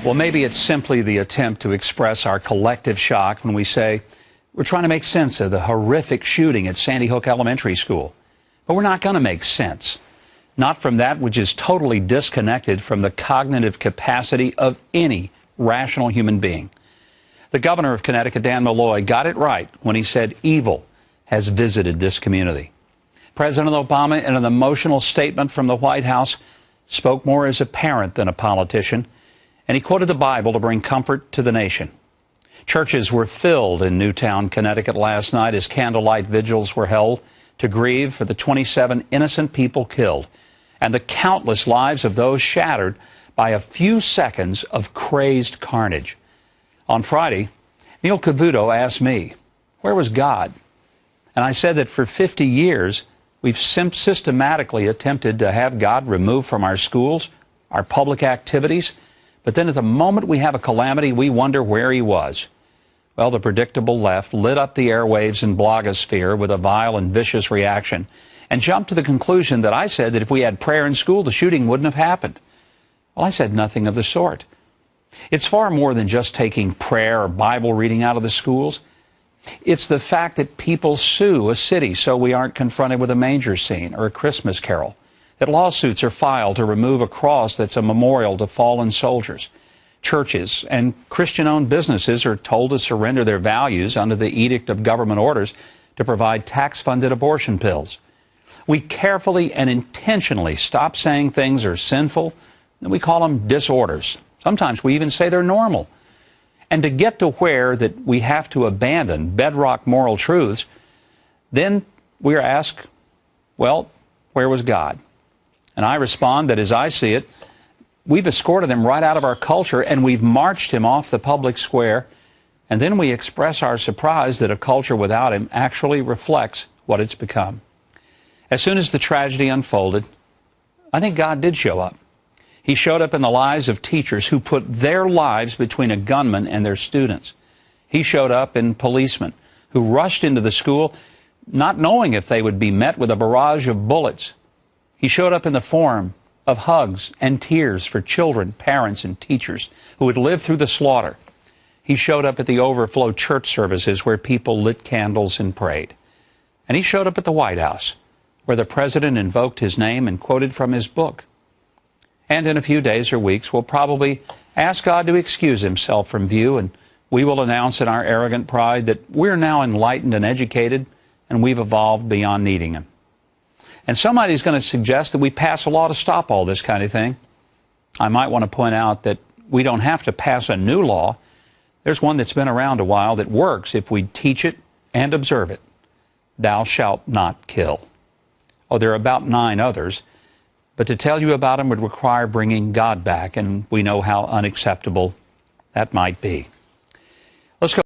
Well, maybe it's simply the attempt to express our collective shock when we say we're trying to make sense of the horrific shooting at Sandy Hook Elementary School. But we're not going to make sense. Not from that which is totally disconnected from the cognitive capacity of any rational human being. The governor of Connecticut, Dan Malloy, got it right when he said evil has visited this community. President Obama, in an emotional statement from the White House, spoke more as a parent than a politician, and he quoted the Bible to bring comfort to the nation. Churches were filled in Newtown, Connecticut last night as candlelight vigils were held to grieve for the 27 innocent people killed and the countless lives of those shattered by a few seconds of crazed carnage. On Friday, Neil Cavuto asked me, where was God? And I said that for 50 years, we've systematically attempted to have God removed from our schools, our public activities, but then at the moment we have a calamity, we wonder where he was. Well, the predictable left lit up the airwaves and blogosphere with a vile and vicious reaction and jumped to the conclusion that I said that if we had prayer in school, the shooting wouldn't have happened. Well, I said nothing of the sort. It's far more than just taking prayer or Bible reading out of the schools. It's the fact that people sue a city so we aren't confronted with a manger scene or a Christmas carol, that lawsuits are filed to remove a cross that's a memorial to fallen soldiers. Churches and Christian-owned businesses are told to surrender their values under the edict of government orders to provide tax-funded abortion pills. We carefully and intentionally stop saying things are sinful, and we call them disorders. Sometimes we even say they're normal. And to get to where that we have to abandon bedrock moral truths, then we are asked, well, where was God? And I respond that as I see it, we've escorted him right out of our culture and we've marched him off the public square, and then we express our surprise that a culture without him actually reflects what it's become. As soon as the tragedy unfolded, I think God did show up. He showed up in the lives of teachers who put their lives between a gunman and their students. He showed up in policemen who rushed into the school not knowing if they would be met with a barrage of bullets. He showed up in the form of hugs and tears for children, parents, and teachers who had lived through the slaughter. He showed up at the overflow church services where people lit candles and prayed. And he showed up at the White House, where the president invoked his name and quoted from his book. And in a few days or weeks, we'll probably ask God to excuse himself from view, and we will announce in our arrogant pride that we're now enlightened and educated, and we've evolved beyond needing him. And somebody's going to suggest that we pass a law to stop all this kind of thing. I might want to point out that we don't have to pass a new law. There's one that's been around a while that works if we teach it and observe it. Thou shalt not kill. Oh, there are about 9 others. But to tell you about them would require bringing God back, and we know how unacceptable that might be. Let's go.